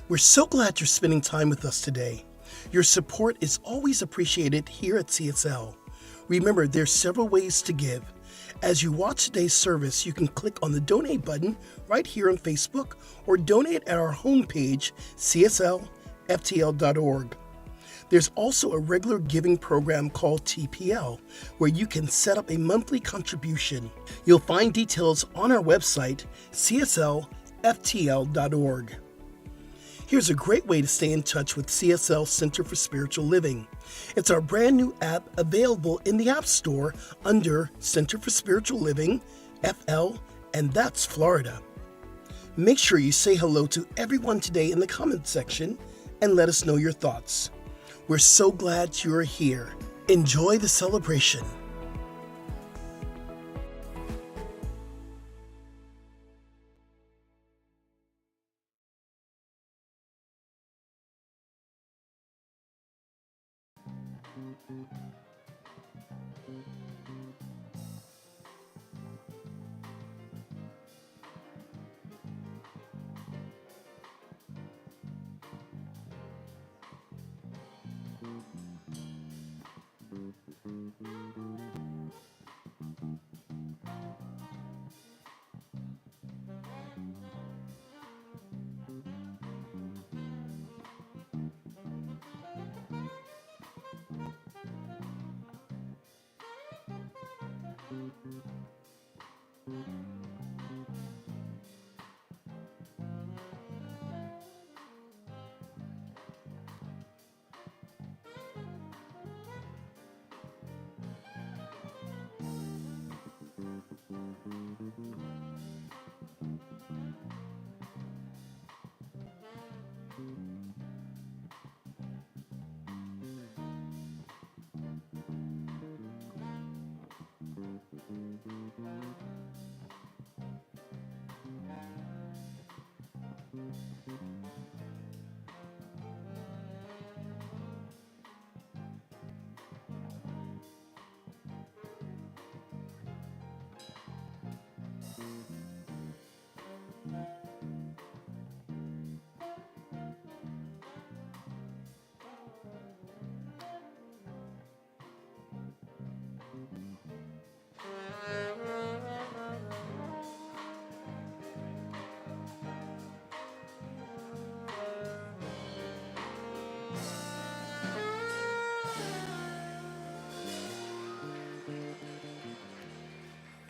We're so glad you're spending time with us today. Your support is always appreciated here at CSL. Remember, there's several ways to give. As you watch today's service, you can click on the donate button right here on Facebook or donate at our homepage, cslftl.org. There's also a regular giving program called TPL, where you can set up a monthly contribution. You'll find details on our website, cslftl.org. Here's a great way to stay in touch with CSL Center for Spiritual Living. It's our brand new app available in the App Store under Center for Spiritual Living, FL, and that's Florida. Make sure you say hello to everyone today in the comment section and let us know your thoughts. We're so glad you're here. Enjoy the celebration.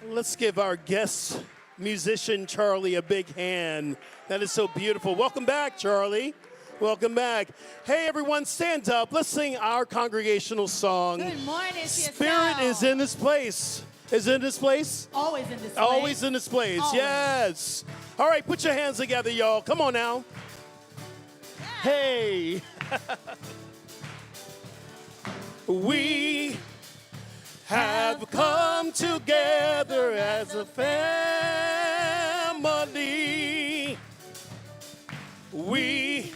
Let's give our guest musician, Charlie, a big hand. That is so beautiful. Welcome back, Charlie. Welcome back. Hey, everyone, stand up. Let's sing our congregational song. Good morning, CSL. Spirit is in this place. Is it in this place? Always in this place. Always in this place, Always. Yes. All right, put your hands together, y'all. Come on now. Yeah. Hey. We have come together as a family. We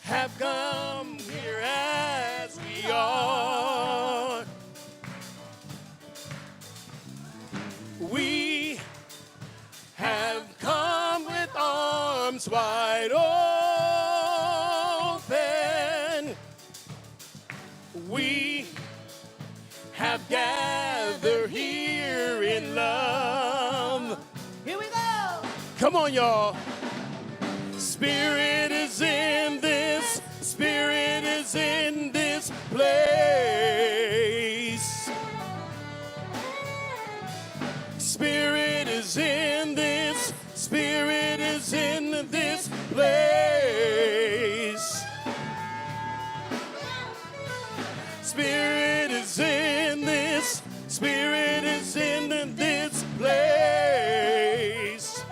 have come here as we are. We have come with arms wide open. We have gathered here in love. Here we go. Come on, y'all. Spirit is in this. Spirit is in this place. Spirit is in this. Spirit is in this place. Spirit is in this. Spirit is in this place.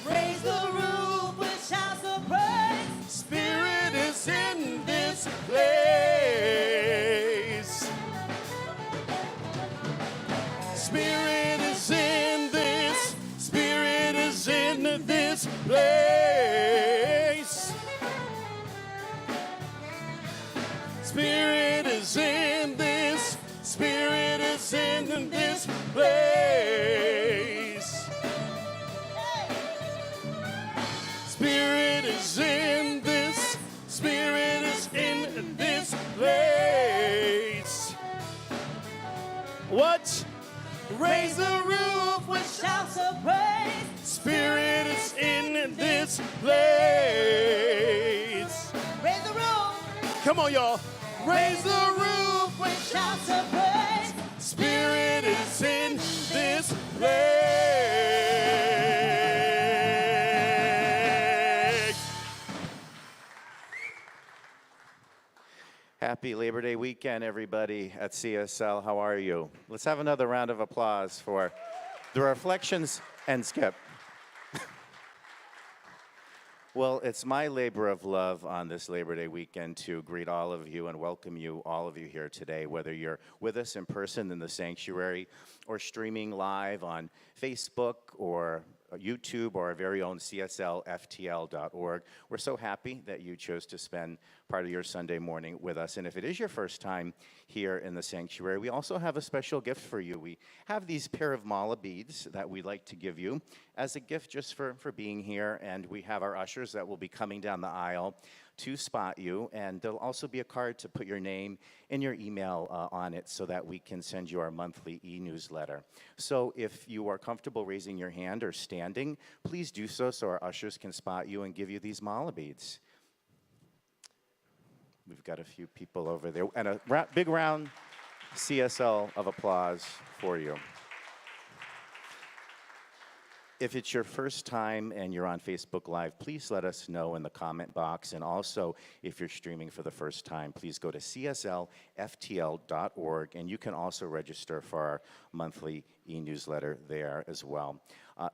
Raise the roof with shouts of praise. Spirit is in this place. Spirit is in this. Spirit is in this place. in this place. Spirit is in this, Spirit is in this place. What? Raise the roof with Shouts of praise. Spirit is in this place. Raise the roof. Come on, y'all. Raise the roof with Shouts of praise. Spirit is in this place. Happy Labor Day weekend, everybody at CSL. How are you? Let's have another round of applause for the reflections and Skip. Well, it's my labor of love on this Labor Day weekend to greet all of you and welcome you, all of you here today, whether you're with us in person in the sanctuary or streaming live on Facebook or YouTube or our very own CSLFTL.org. We're so happy that you chose to spend part of your Sunday morning with us. And if it is your first time here in the sanctuary, we also have a special gift for you. We have these pair of mala beads that we'd like to give you as a gift just for being here. And we have our ushers that will be coming down the aisle to spot you. And there'll also be a card to put your name and your email on it so that we can send you our monthly e-newsletter. So if you are comfortable raising your hand or standing, please do so our ushers can spot you and give you these mala beads. We've got a few people over there. And a big round CSL of applause for you. If it's your first time and you're on Facebook Live, please let us know in the comment box. And also, if you're streaming for the first time, please go to CSLFTL.org, and you can also register for our monthly e-newsletter there as well.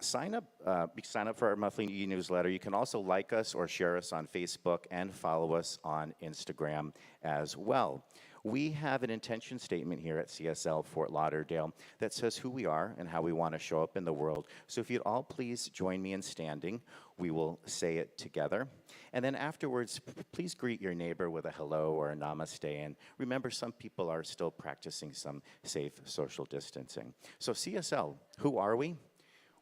Sign up for our monthly e-newsletter. You can also like us or share us on Facebook and follow us on Instagram as well. We have an intention statement here at CSL Fort Lauderdale that says who we are and how we want to show up in the world. So if you'd all please join me in standing, we will say it together. And then afterwards, please greet your neighbor with a hello or a namaste. And remember, some people are still practicing some safe social distancing. So CSL, who are we?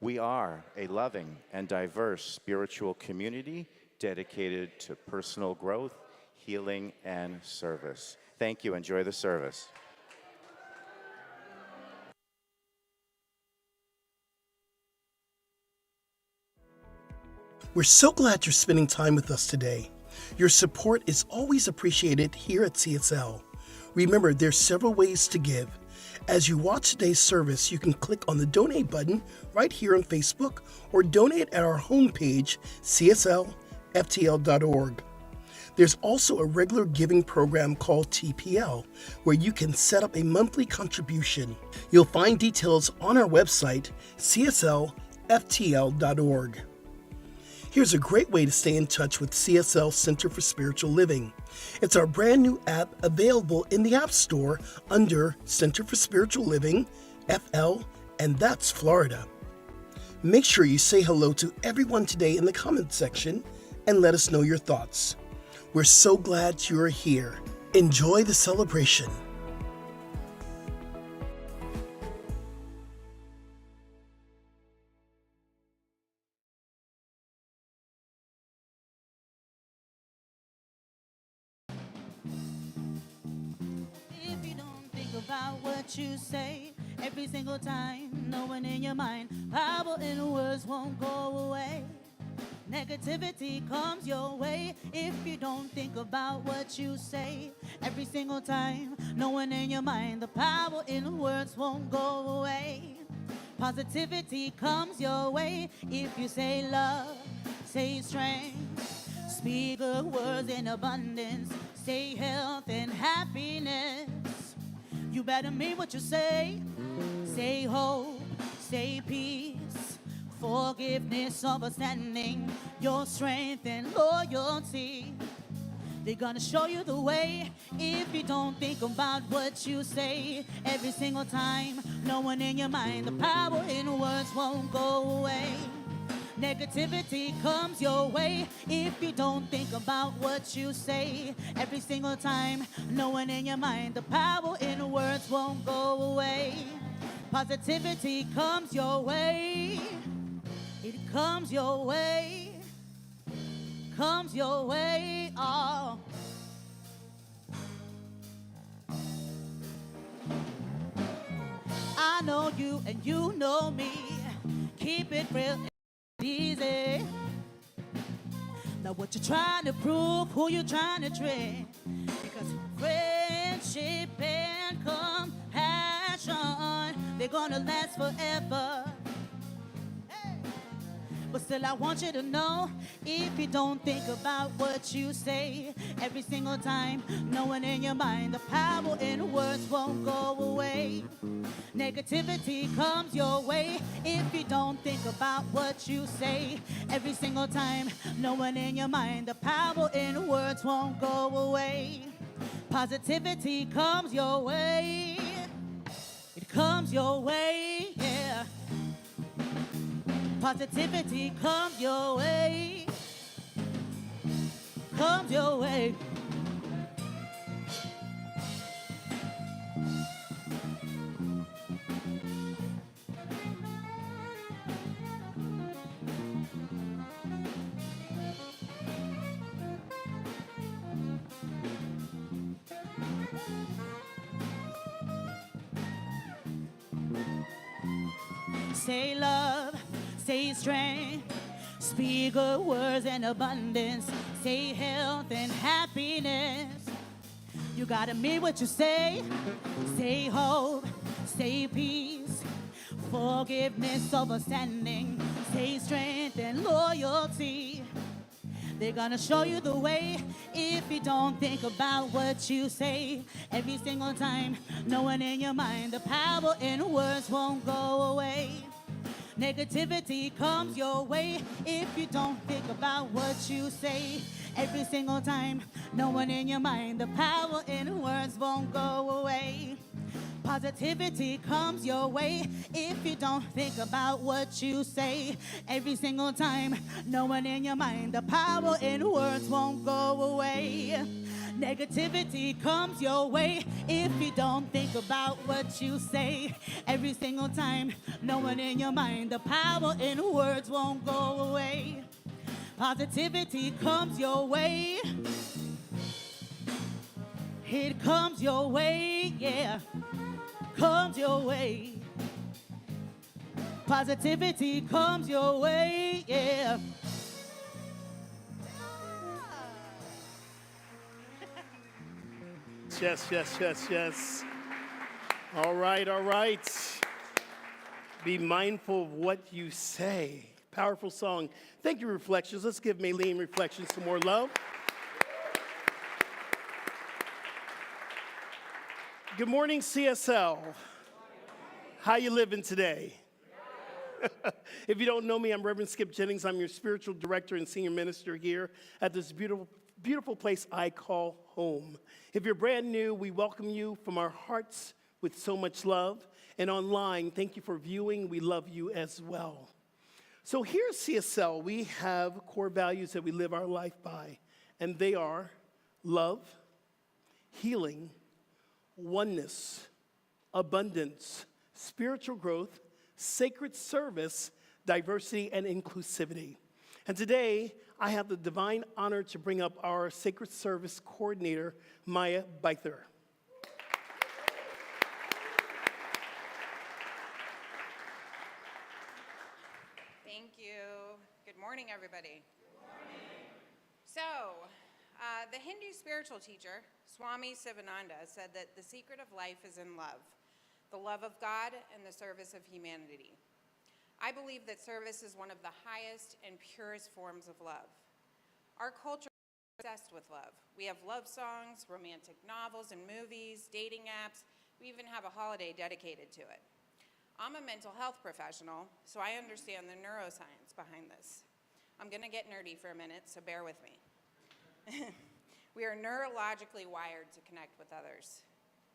We are a loving and diverse spiritual community dedicated to personal growth, healing, and service. Thank you. Enjoy the service. We're so glad you're spending time with us today. Your support is always appreciated here at CSL. Remember, there's several ways to give. As you watch today's service, you can click on the donate button right here on Facebook or donate at our homepage, CSLFTL.org. There's also a regular giving program called TPL, where you can set up a monthly contribution. You'll find details on our website, CSLFTL.org. Here's a great way to stay in touch with CSL Center for Spiritual Living. It's our brand new app available in the App Store under Center for Spiritual Living, FL, and that's Florida. Make sure you say hello to everyone today in the comment section and let us know your thoughts. We're so glad you're here. Enjoy the celebration. If you don't think about what you say every single time, knowing in your mind, power in words won't go away. Negativity comes your way if you don't think about what you say every single time, knowing in your mind the power in words won't go away. Positivity comes your way if you say love, say strength, speak good words in abundance, say health and happiness. You better mean what you say. Say hope, say peace, forgiveness, understanding, your strength and loyalty. They're gonna show you the way if you don't think about what you say every single time, knowing in your mind the power in words won't go away. Negativity comes your way if you don't think about what you say every single time, knowing in your mind the power in words won't go away. Positivity comes your way. It comes your way. Comes your way. Oh. I know you and you know me. Keep it real easy. Now what you trying to prove, who you trying to trick? Because friendship and compassion, they're gonna last forever. Hey. But still I want you to know, if you don't think about what you say every single time, knowing in your mind the power in words won't go away. Negativity comes your way if you don't think about what you say every single time, knowing in your mind the power in words won't go away. Positivity comes your way. It comes your way, yeah. Positivity comes your way. Comes your way. Say love, say strength, speak good words in abundance, say health and happiness. You gotta mean what you say hope, say peace, forgiveness, understanding, say strength and loyalty. They're gonna show you the way if you don't think about what you say every single time, knowing in your mind the power in words won't go away. Negativity comes your way if you don't think about what you say every single time, knowing in your mind the power in words won't go away. Positivity comes your way if you don't think about what you say every single time, knowing in your mind the power in words won't go away. Negativity comes your way if you don't think about what you say every single time, knowing in your mind the power in words won't go away. Positivity comes your way. It comes your way, yeah. Comes your way. Positivity comes your way, yeah. Yes, yes, yes, yes. All right, all right. Be mindful of what you say. Powerful song. Thank you, Reflections. Let's give Maylene Reflections some more love. Good morning, CSL. How you living today? If you don't know me, I'm Reverend Skip Jennings. I'm your spiritual director and senior minister here at this beautiful place I call home. If you're brand new, we welcome you from our hearts with so much love. And online, thank you for viewing. We love you as well. So here at CSL, we have core values that we live our life by. And they are love, healing, oneness, abundance, spiritual growth, sacred service, diversity, and inclusivity. And today, I have the divine honor to bring up our sacred service coordinator, Maya Beither. Thank you. Good morning, everybody. Good morning. So, the Hindu spiritual teacher, Swami Sivananda, said that the secret of life is in love, the love of God and the service of humanity. I believe that service is one of the highest and purest forms of love. Our culture is obsessed with love. We have love songs, romantic novels and movies, dating apps. We even have a holiday dedicated to it. I'm a mental health professional, so I understand the neuroscience behind this. I'm going to get nerdy for a minute, so bear with me. We are neurologically wired to connect with others.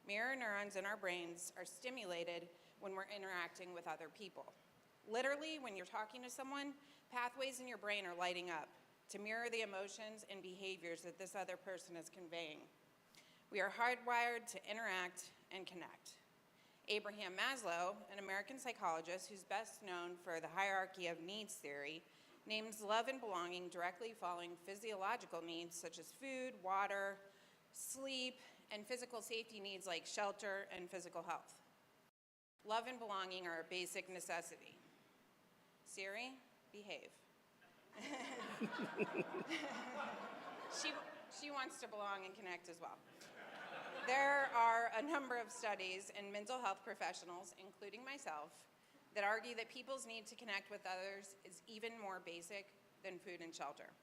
Mirror neurons in our brains are stimulated when we're interacting with other people. Literally, when you're talking to someone, pathways in your brain are lighting up to mirror the emotions and behaviors that this other person is conveying. We are hardwired to interact and connect. Abraham Maslow, an American psychologist who's best known for the hierarchy of needs theory, names love and belonging directly following physiological needs such as food, water, sleep, and physical safety needs like shelter and physical health. Love and belonging are a basic necessity. Siri, behave. She wants to belong and connect as well. There are a number of studies in mental health professionals, including myself, that argue that people's need to connect with others is even more basic than food and shelter.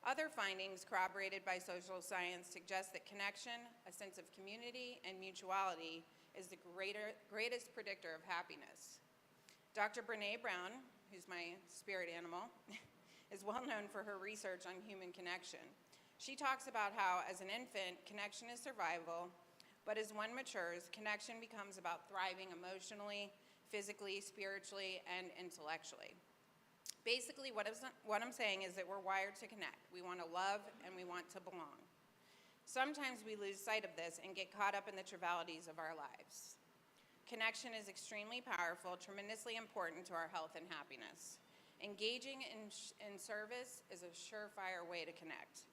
Other findings corroborated by social science suggest that connection, a sense of community, and mutuality is the greatest predictor of happiness. Dr. Brené Brown, who's my spirit animal, is well known for her research on human connection. She talks about how, as an infant, connection is survival, but as one matures, connection becomes about thriving emotionally, physically, spiritually, and intellectually. Basically, what I'm saying is that we're wired to connect. We want to love and we want to belong. Sometimes we lose sight of this and get caught up in the trivialities of our lives. Connection is extremely powerful, tremendously important to our health and happiness. Engaging in service is a surefire way to connect.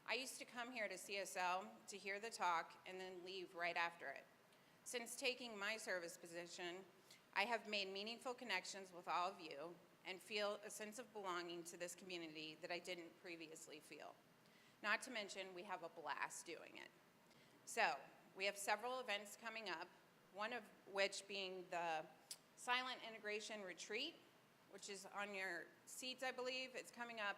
I used to come here to CSL to hear the talk and then leave right after it. Since taking my service position, I have made meaningful connections with all of you and feel a sense of belonging to this community that I didn't previously feel. Not to mention, we have a blast doing it. So, we have several events coming up, one of which being the Silent Integration Retreat, which is on your seats, I believe. It's coming up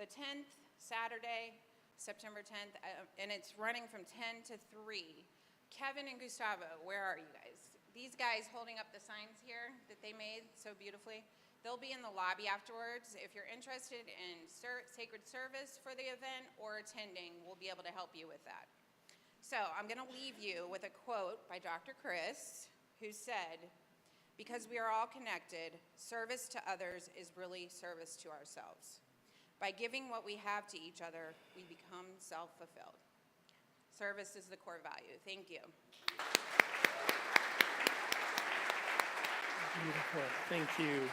the 10th, Saturday, September 10th, and it's running from 10 to 3. Kevin and Gustavo, where are you guys? These guys holding up the signs here that they made so beautifully, they'll be in the lobby afterwards. If you're interested in sacred service for the event or attending, we'll be able to help you with that. So I'm going to leave you with a quote by Dr. Chris, who said, "Because we are all connected, service to others is really service to ourselves. By giving what we have to each other, we become self-fulfilled." Service is the core value. Thank you. Beautiful. Thank you.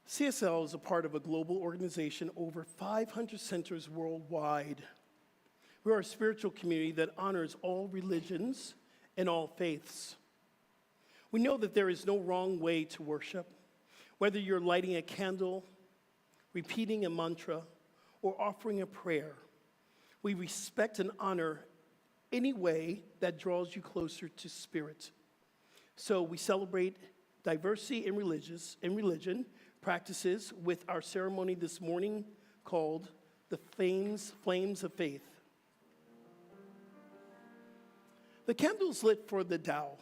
CSL is a part of a global organization, over 500 centers worldwide. We are a spiritual community that honors all religions and all faiths. We know that there is no wrong way to worship, whether you're lighting a candle, repeating a mantra, or offering a prayer. We respect and honor any way that draws you closer to Spirit. So we celebrate diversity in religion practices with our ceremony this morning called the Flames of Faith. The candle is lit for the Tao,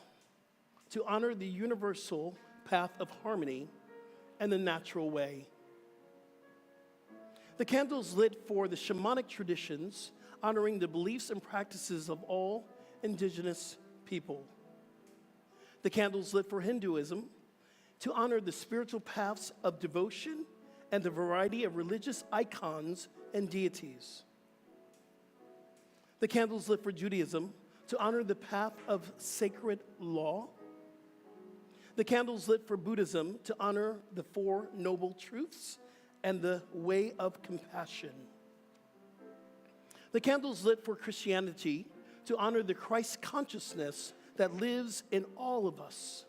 to honor the universal path of harmony and the natural way. The candle is lit for the shamanic traditions, honoring the beliefs and practices of all indigenous people. The candle is lit for Hinduism, to honor the spiritual paths of devotion and the variety of religious icons and deities. The candle is lit for Judaism, to honor the path of sacred law. The candle is lit for Buddhism, to honor the Four Noble Truths and the way of compassion. The candle is lit for Christianity, to honor the Christ consciousness that lives in all of us.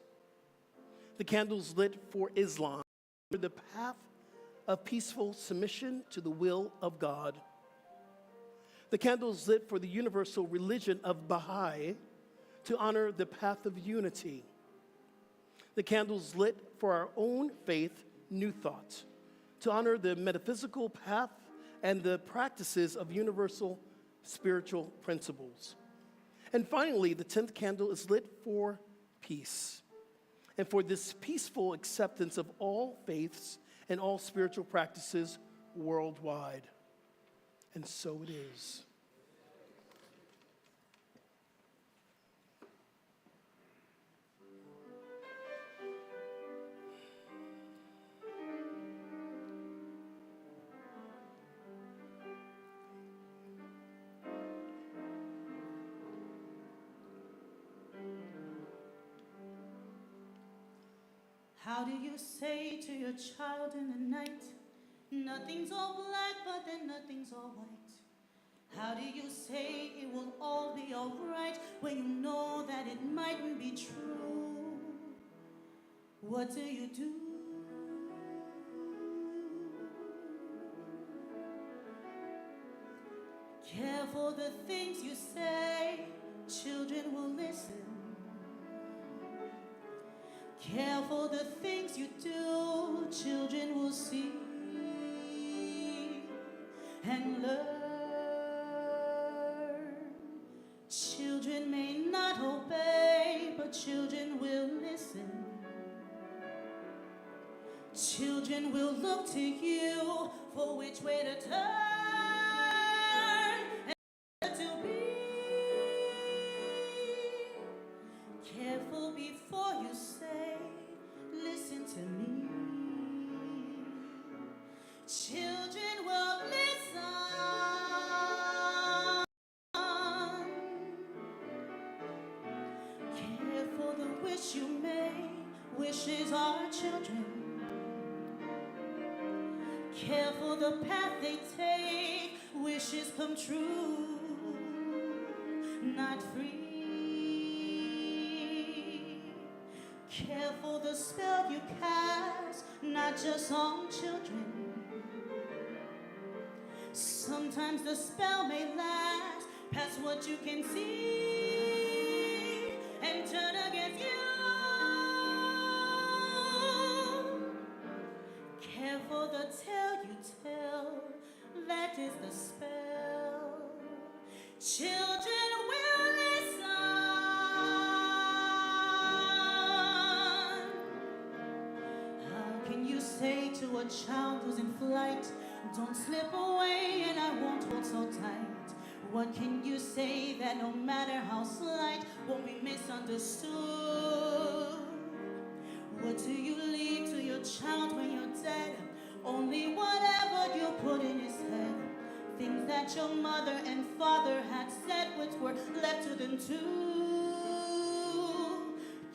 The candle is lit for Islam, for the path of peaceful submission to the will of God. The candle is lit for the universal religion of Baha'i, to honor the path of unity. The candle is lit for our own faith, New Thought, to honor the metaphysical path and the practices of universal spiritual principles. And finally, the 10th candle is lit for peace, and for this peaceful acceptance of all faiths and all spiritual practices worldwide. And so it is. How do you say to your child in the night, nothing's all black, but then nothing's all white? How do you say it will all be alright when you know that it mightn't be true? What do you do? Careful the things you say, children will listen. Careful the things you do, children will see and learn. Children may not obey, but children will listen. Children will look to you for which way to turn and to be. Careful before you say, listen to me. Children will listen. Careful the wish you make, wishes are children. Careful the path they take, wishes come true, not free. Careful the spell you cast, not just on children. Sometimes the spell may last past what you can see and turn against you. Careful the tale you tell, that is the spell. Children will listen. How can you say to a child who's in flight, don't slip away and I won't hold so tight? What can you say that no matter how slight won't be misunderstood? What do you leave to your child when you're dead? Only whatever you put in his head. Things that your mother and father had said which were left to them too.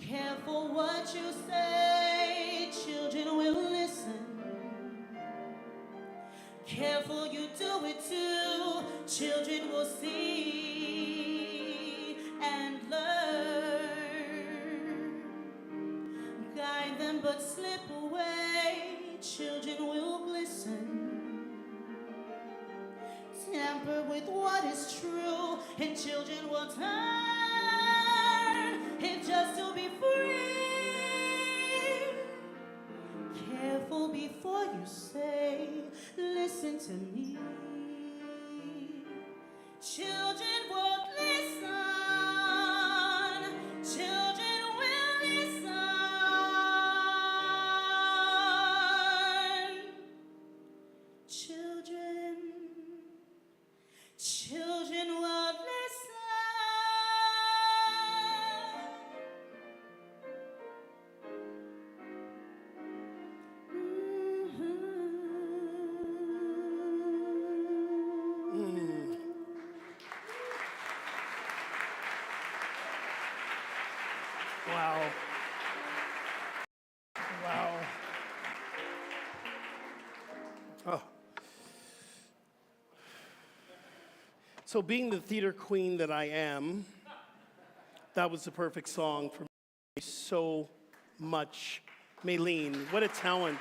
Careful what you say, children will listen. Careful you do it too, children will see and learn. Guide them but slip away, children will glisten. Tamper with what is true, and children will turn, if just to be free. Careful before you say, listen to me. Children won't listen. Children will listen. Children will listen. Wow. Wow. Oh. So, being the theater queen that I am, that was the perfect song for me so much. Maylene, what a talent.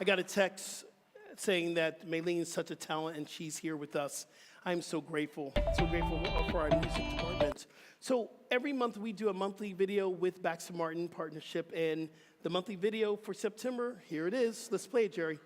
I got a text saying that Maylene's such a talent and she's here with us. I'm so grateful for our music department. So every month we do a monthly video with Baxter Martin partnership, and the monthly video for September, here it is. Let's play it, Jerry.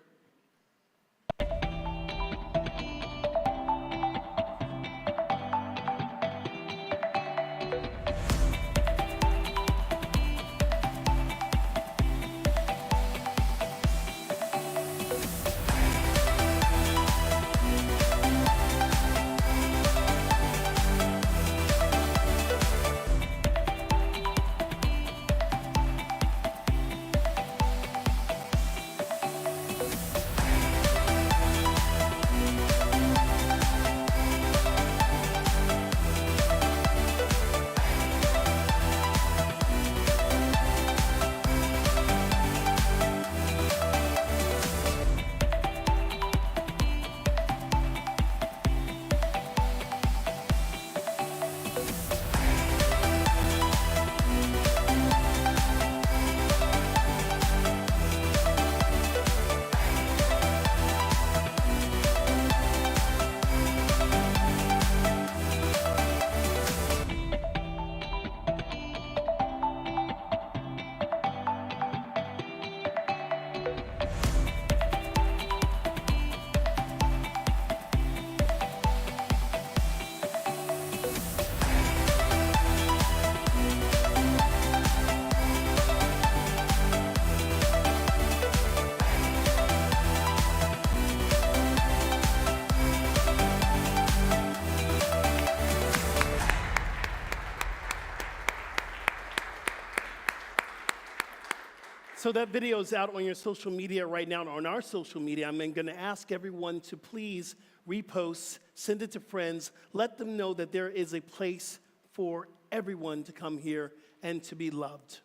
So that video is out on your social media right now, on our social media. I'm going to ask everyone to please repost, send it to friends, let them know that there is a place for everyone to come here and to be loved.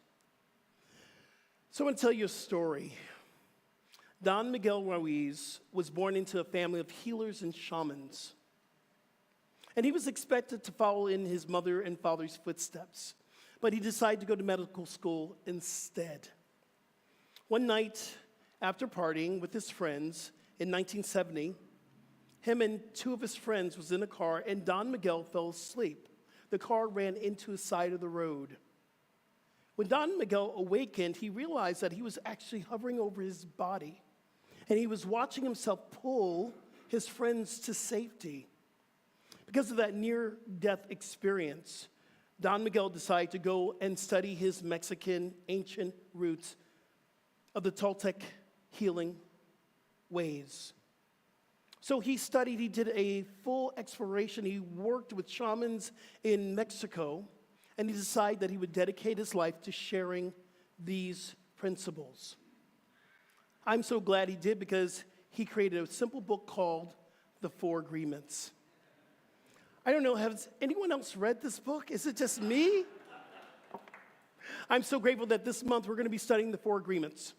So I'm going to tell you a story. Don Miguel Ruiz was born into a family of healers and shamans. And he was expected to follow in his mother and father's footsteps. But he decided to go to medical school instead. One night, after partying with his friends in 1970, him and two of his friends was in a car, and Don Miguel fell asleep. The car ran into the side of the road. When Don Miguel awakened, he realized that he was actually hovering over his body, and he was watching himself pull his friends to safety. Because of that near-death experience, Don Miguel decided to go and study his Mexican ancient roots of the Toltec healing ways. So he studied, he did a full exploration. He worked with shamans in Mexico, and he decided that he would dedicate his life to sharing these principles. I'm so glad he did, because he created a simple book called The Four Agreements. I don't know, has anyone else read this book? Is it just me? I'm so grateful that this month we're going to be studying the Four Agreements.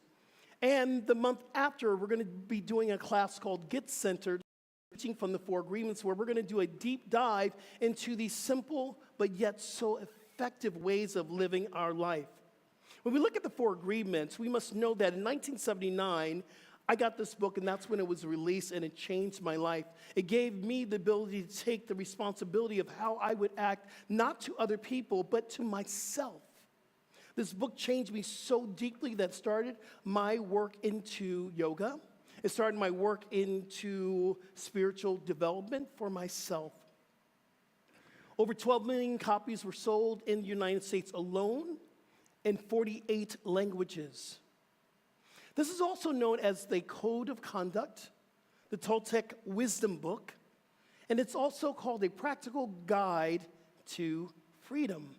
And the month after, we're going to be doing a class called Get Centered, teaching from the Four Agreements, where we're going to do a deep dive into these simple but yet so effective ways of living our life. When we look at the Four Agreements, we must know that in 1979, I got this book, and that's when it was released, and it changed my life. It gave me the ability to take the responsibility of how I would act, not to other people, but to myself. This book changed me so deeply that it started my work into yoga. It started my work into spiritual development for myself. Over 12 million copies were sold in the United States alone in 48 languages. This is also known as the Code of Conduct, the Toltec Wisdom Book, and it's also called a practical guide to freedom.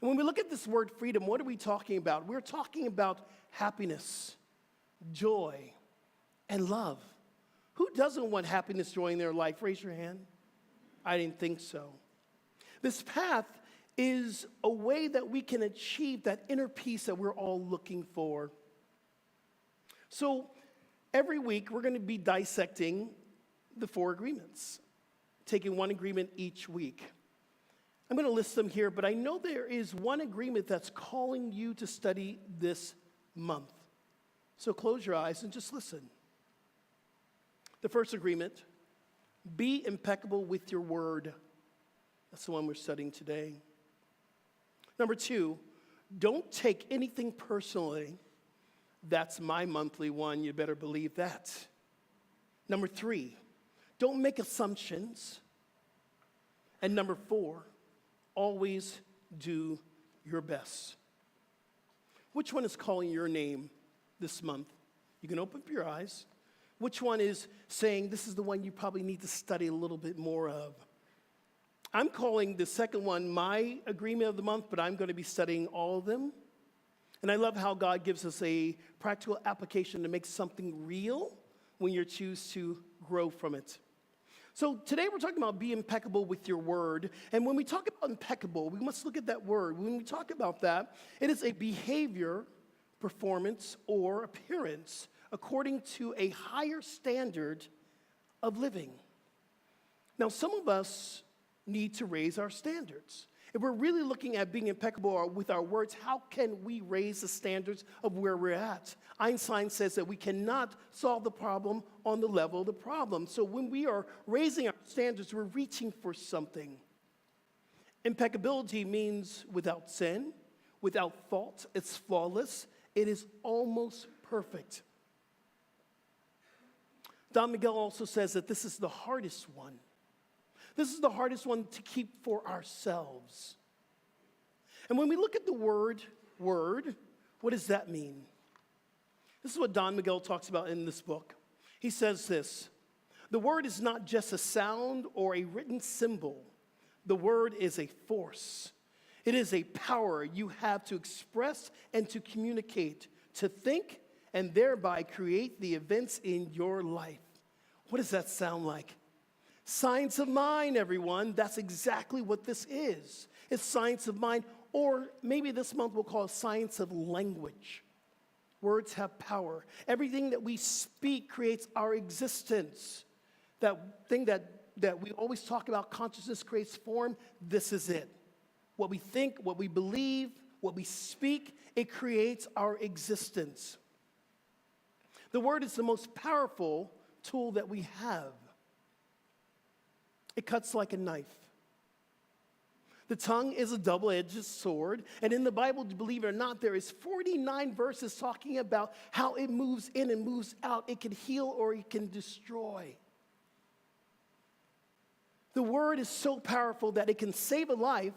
And when we look at this word freedom, what are we talking about? We're talking about happiness, joy, and love. Who doesn't want happiness, joy in their life? Raise your hand. I didn't think so. This path is a way that we can achieve that inner peace that we're all looking for. So every week, we're going to be dissecting the Four Agreements, taking one agreement each week. I'm going to list them here, but I know there is one agreement that's calling you to study this month. So close your eyes and just listen. The first agreement, be impeccable with your word. That's the one we're studying today. Number 2, don't take anything personally. That's my monthly one. You better believe that. Number 3, don't make assumptions. And number 4, always do your best. Which one is calling your name this month? You can open up your eyes. Which one is saying this is the one you probably need to study a little bit more of? I'm calling the second one my agreement of the month, but I'm going to be studying all of them. And I love how God gives us a practical application to make something real when you choose to grow from it. So today we're talking about be impeccable with your word. And when we talk about impeccable, we must look at that word. When we talk about that, it is a behavior, performance, or appearance according to a higher standard of living. Now, some of us need to raise our standards. If we're really looking at being impeccable with our words, how can we raise the standards of where we're at? Einstein says that we cannot solve the problem on the level of the problem. So when we are raising our standards, we're reaching for something. Impeccability means without sin, without fault. It's flawless. It is almost perfect. Don Miguel also says that this is the hardest one. This is the hardest one to keep for ourselves. And when we look at the word, what does that mean? This is what Don Miguel talks about in this book. He says this: the word is not just a sound or a written symbol. The word is a force. It is a power you have to express and to communicate, to think and thereby create the events in your life. What does that sound like? Science of mind, everyone. That's exactly what this is. It's science of mind, or maybe this month we'll call it science of language. Words have power. Everything that we speak creates our existence. That thing that we always talk about, consciousness creates form, this is it. What we think, what we believe, what we speak, it creates our existence. The word is the most powerful tool that we have. It cuts like a knife. The tongue is a double-edged sword, and in the Bible, believe it or not, there is 49 verses talking about how it moves in and moves out. It can heal or it can destroy. The word is so powerful that it can save a life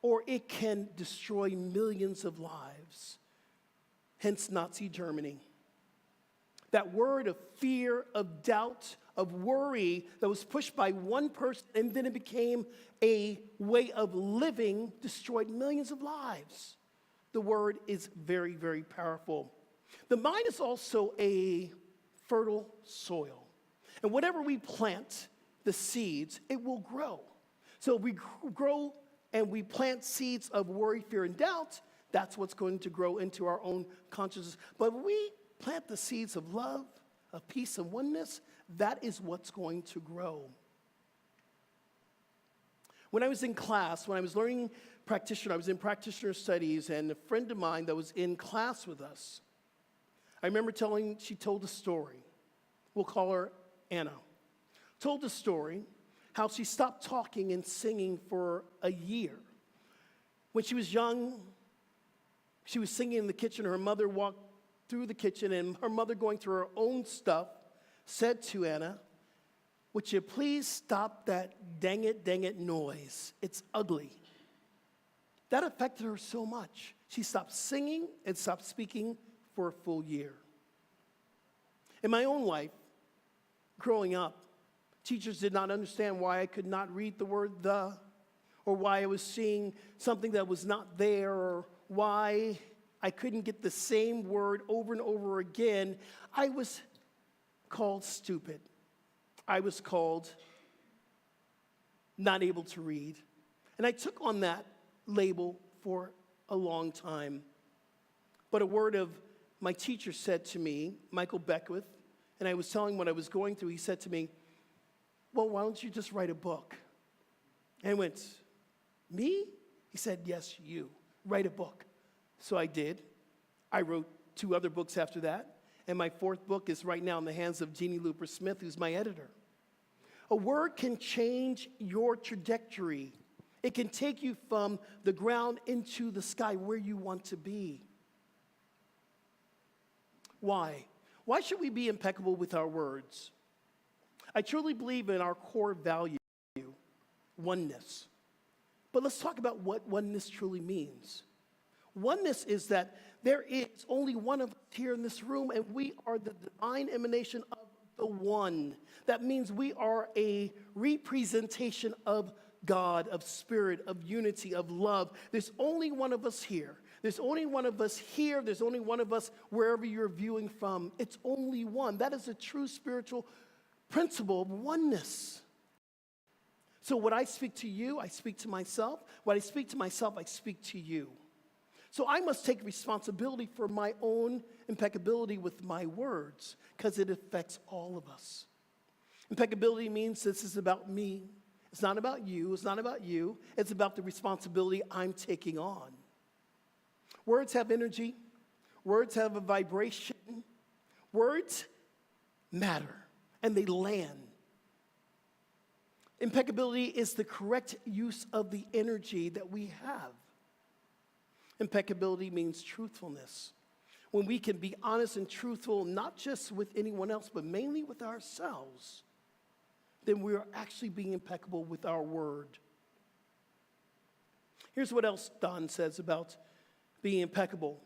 or it can destroy millions of lives. Hence Nazi Germany. That word of fear, of doubt, of worry that was pushed by one person and then it became a way of living destroyed millions of lives. The word is very, very powerful. The mind is also a fertile soil. And whatever we plant, the seeds, it will grow. So if we grow and we plant seeds of worry, fear, and doubt, that's what's going to grow into our own consciousness. But when we plant the seeds of love, of peace and oneness, that is what's going to grow. When I was in class, when I was learning practitioner, I was in practitioner studies, and a friend of mine that was in class with us, I remember she told a story. We'll call her Anna. Told the story how she stopped talking and singing for a year. When she was young, she was singing in the kitchen. Her mother walked through the kitchen, and her mother, going through her own stuff, said to Anna, "Would you please stop that dang it noise? It's ugly." That affected her so much. She stopped singing and stopped speaking for a full year. In my own life, growing up, teachers did not understand why I could not read the word "the," or why I was seeing something that was not there, or why I couldn't get the same word over and over again. I was called stupid. I was called not able to read. And I took on that label for a long time. But a word of my teacher said to me, Michael Beckwith, and I was telling him what I was going through. He said to me, "Well, why don't you just write a book?" And I went, "Me?" He said, "Yes, you. Write a book." So I did. I wrote 2 other books after that. And my 4th book is right now in the hands of Jeannie Looper Smith, who's my editor. A word can change your trajectory. It can take you from the ground into the sky where you want to be. Why? Why should we be impeccable with our words? I truly believe in our core value, oneness. But let's talk about what oneness truly means. Oneness is that there is only one of us here in this room, and we are the divine emanation of the one. That means we are a representation of God, of spirit, of unity, of love. There's only one of us here. There's only one of us here. There's only one of us wherever you're viewing from. It's only one. That is a true spiritual principle of oneness. So what I speak to you, I speak to myself. What I speak to myself, I speak to you. So I must take responsibility for my own impeccability with my words, because it affects all of us. Impeccability means this is about me. It's not about you. It's not about you. It's about the responsibility I'm taking on. Words have energy. Words have a vibration. Words matter, and they land. Impeccability is the correct use of the energy that we have. Impeccability means truthfulness. When we can be honest and truthful, not just with anyone else, but mainly with ourselves, then we are actually being impeccable with our word. Here's what else Don says about being impeccable.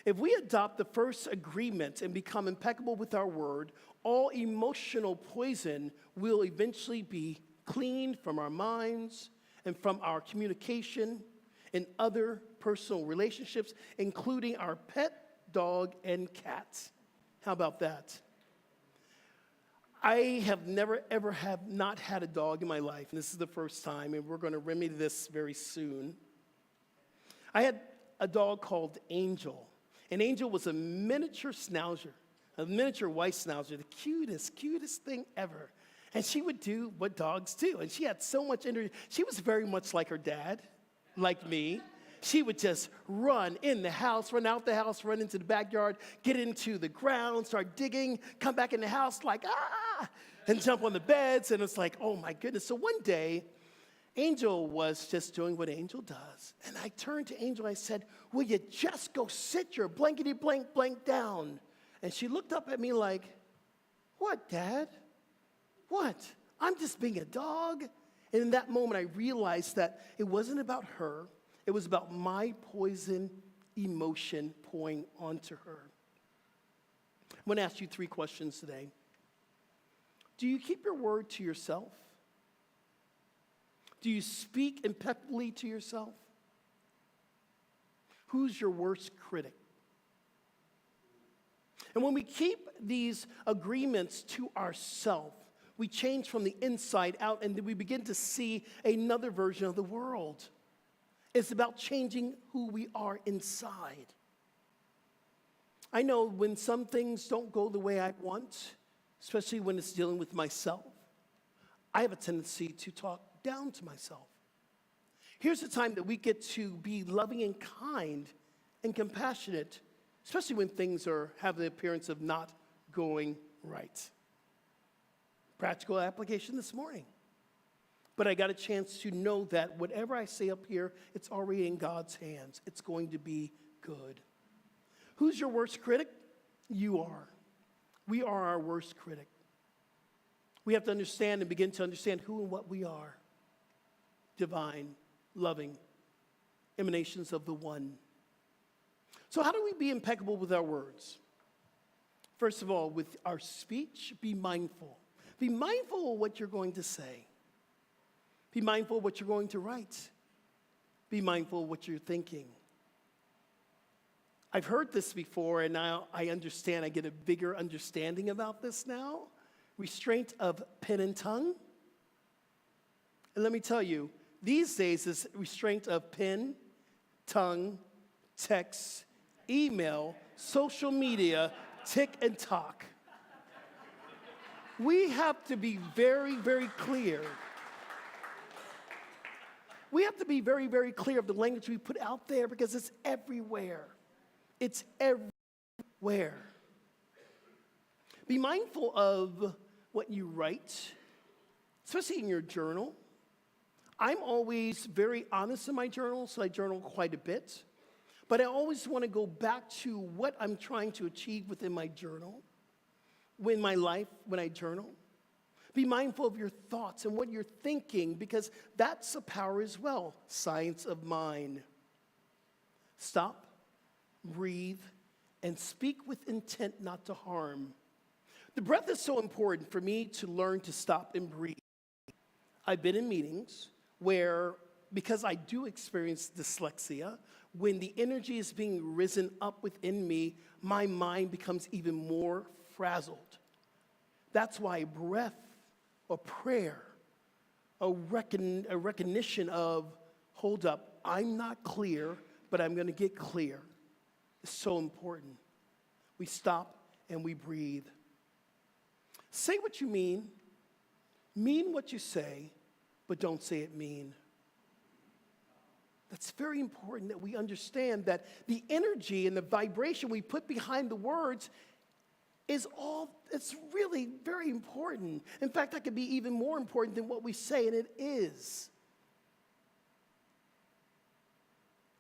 If we adopt the first agreement and become impeccable with our word, all emotional poison will eventually be cleaned from our minds and from our communication and other personal relationships, including our pet dog, and cat. How about that? I have never, ever have not had a dog in my life, and this is the first time, and we're going to remedy this very soon. I had a dog called Angel, and Angel was a miniature schnauzer, a miniature white schnauzer, the cutest thing ever. And she would do what dogs do, and she had so much energy. She was very much like her dad, like me. She would just run in the house, run out the house, run into the backyard, get into the ground, start digging, come back in the house like, and jump on the beds. And it's like, oh my goodness. So one day, Angel was just doing what Angel does. And I turned to Angel and I said, will you just go sit your blankety blank down? And she looked up at me like, what, Dad? What? I'm just being a dog? And in that moment, I realized that it wasn't about her. It was about my poison emotion pouring onto her. I'm going to ask you 3 questions today. Do you keep your word to yourself? Do you speak impeccably to yourself? Who's your worst critic? And when we keep these agreements to ourselves, we change from the inside out, and then we begin to see another version of the world. It's about changing who we are inside. I know when some things don't go the way I want, especially when it's dealing with myself, I have a tendency to talk down to myself. Here's the time that we get to be loving and kind and compassionate, especially when things have the appearance of not going right. Practical application this morning. But I got a chance to know that whatever I say up here, it's already in God's hands. It's going to be good. Who's your worst critic? You are. We are our worst critic. We have to understand and begin to understand who and what we are. Divine, loving, emanations of the one. So how do we be impeccable with our words? First of all, with our speech, be mindful. Be mindful of what you're going to say. Be mindful of what you're going to write. Be mindful of what you're thinking. I've heard this before, and now I understand. I get a bigger understanding about this now. Restraint of pen and tongue. And let me tell you, these days it's restraint of pen, tongue, text, email, social media, tick and talk. We have to be very, very clear. We have to be very, very clear of the language we put out there because it's everywhere. It's everywhere. Be mindful of what you write, especially in your journal. I'm always very honest in my journal, so I journal quite a bit. But I always want to go back to what I'm trying to achieve within my journal, in my life when I journal. Be mindful of your thoughts and what you're thinking, because that's a power as well. Science of mind. Stop, breathe, and speak with intent not to harm. The breath is so important for me to learn to stop and breathe. I've been in meetings where, because I do experience dyslexia, when the energy is being risen up within me, my mind becomes even more frazzled. That's why breath, or prayer, a recognition of, hold up, I'm not clear, but I'm going to get clear, is so important. We stop and we breathe. Say what you mean what you say, but don't say it mean. That's very important that we understand that the energy and the vibration we put behind the words it's really very important. In fact, that could be even more important than what we say, and it is.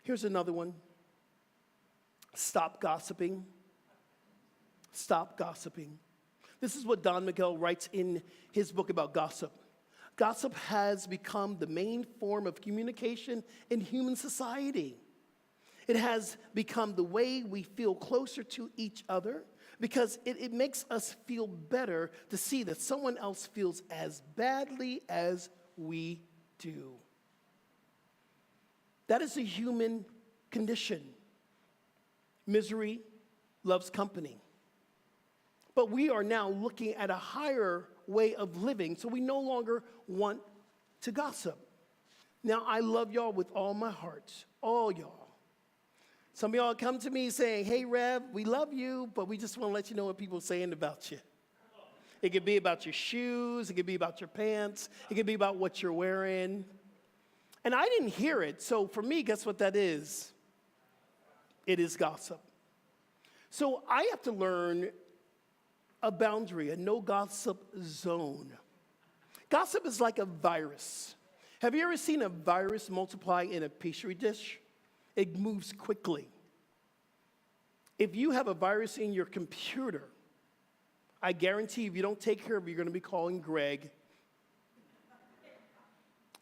Here's another one. Stop gossiping. Stop gossiping. This is what Don Miguel writes in his book about gossip. Gossip has become the main form of communication in human society. It has become the way we feel closer to each other, because it makes us feel better to see that someone else feels as badly as we do. That is a human condition. Misery, loves company. But we are now looking at a higher way of living, so we no longer want to gossip. Now, I love y'all with all my heart, all y'all. Some of y'all come to me saying, hey, Rev, we love you, but we just want to let you know what people are saying about you. It could be about your shoes. It could be about your pants. It could be about what you're wearing. And I didn't hear it, so for me, guess what that is? It is gossip. So I have to learn a boundary, a no gossip zone. Gossip is like a virus. Have you ever seen a virus multiply in a petri dish? It moves quickly. If you have a virus in your computer, I guarantee if you don't take care of it, you're going to be calling Greg.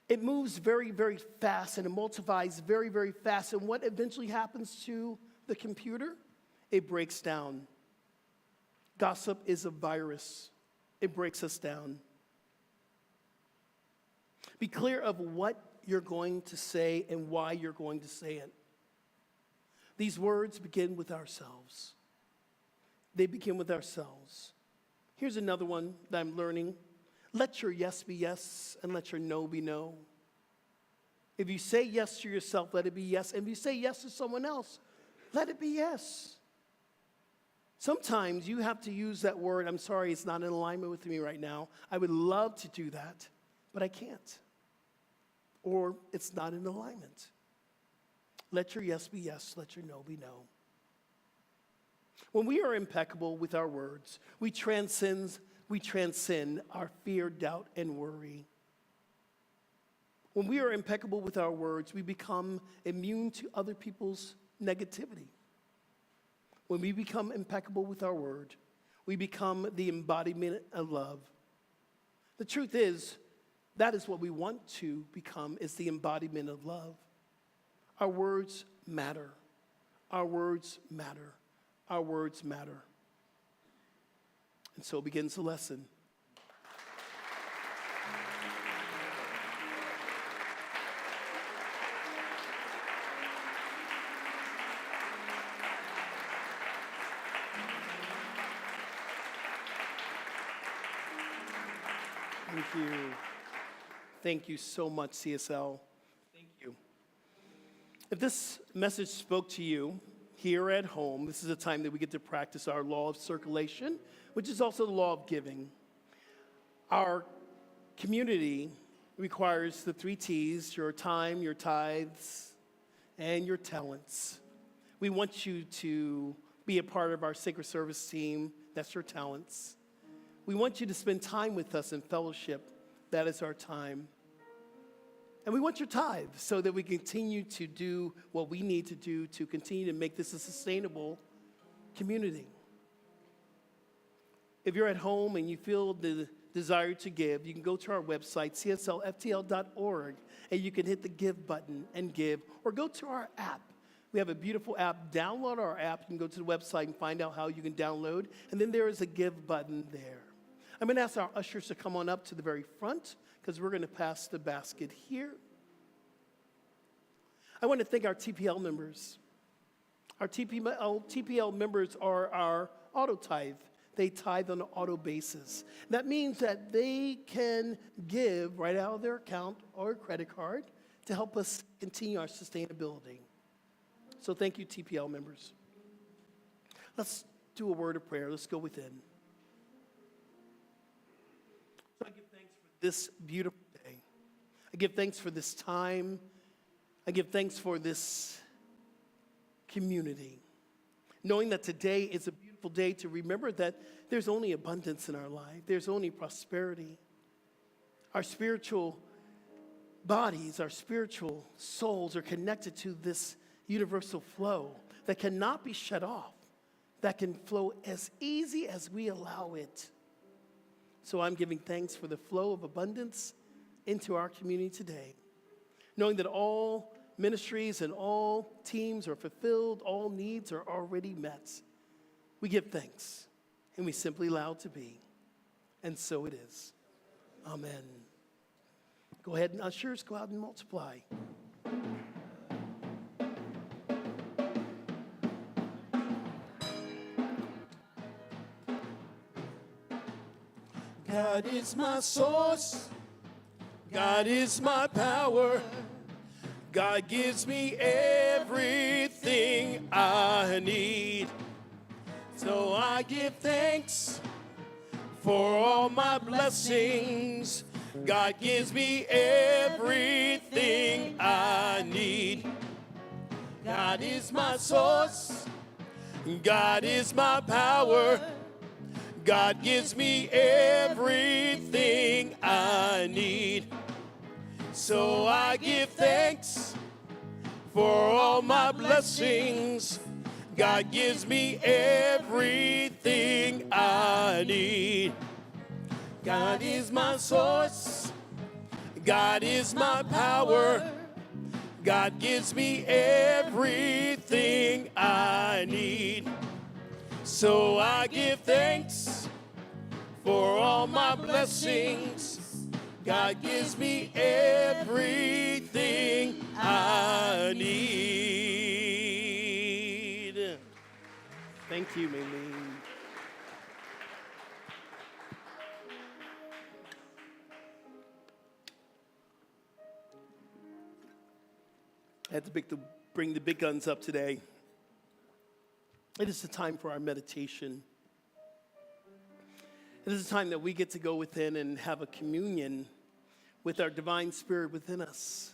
It moves very, very fast, and it multiplies very, very fast. And what eventually happens to the computer? It breaks down. Gossip is a virus. It breaks us down. Be clear of what you're going to say and why you're going to say it. These words begin with ourselves. They begin with ourselves. Here's another one that I'm learning. Let your yes be yes and let your no be no. If you say yes to yourself, let it be yes. And if you say yes to someone else, let it be yes. Sometimes you have to use that word, I'm sorry, it's not in alignment with me right now. I would love to do that, but I can't. Or it's not in alignment. Let your yes be yes, let your no be no. When we are impeccable with our words, we transcend our fear, doubt, and worry. When we are impeccable with our words, we become immune to other people's negativity. When we become impeccable with our word, we become the embodiment of love. The truth is, that is what we want to become, is the embodiment of love. Our words matter. Our words matter. Our words matter. And so begins the lesson. Thank you. Thank you so much, CSL. Thank you. If this message spoke to you here at home, this is a time that we get to practice our law of circulation, which is also the law of giving. Our community requires the 3 T's, your time, your tithes, and your talents. We want you to be a part of our sacred service team. That's your talents. We want you to spend time with us in fellowship. That is our time. And we want your tithe so that we continue to do what we need to do to continue to make this a sustainable community. If you're at home and you feel the desire to give, you can go to our website, cslftl.org, and you can hit the give button and give, or go to our app. We have a beautiful app. Download our app. You can go to the website and find out how you can download, and then there is a give button there. I'm going to ask our ushers to come on up to the very front because we're going to pass the basket here. I want to thank our TPL members. Our TPL members are our auto tithe. They tithe on an auto basis. That means that they can give right out of their account or credit card to help us continue our sustainability. So thank you, TPL members. Let's do a word of prayer. Let's go within. So I give thanks for this beautiful day. I give thanks for this time. I give thanks for this community. Knowing that today is a beautiful day to remember that there's only abundance in our life. There's only prosperity. Our spiritual bodies, our spiritual souls are connected to this universal flow that cannot be shut off, that can flow as easy as we allow it. So I'm giving thanks for the flow of abundance into our community today, knowing that all ministries and all teams are fulfilled, all needs are already met. We give thanks, and we simply allow it to be. And so it is. Amen. Go ahead and ushers, go out and multiply. God is my source. God is my power. God gives me everything I need. So I give thanks for all my blessings. God gives me everything I need. God is my source. God is my power. God gives me everything I need. So I give thanks for all my blessings. God gives me everything I need. God is my source. God is my power. God gives me everything I need. So I give thanks for all my blessings. God gives me everything I need. Thank you, Mimi. I had to bring the big guns up today. It is the time for our meditation. It is a time that we get to go within and have a communion with our divine spirit within us.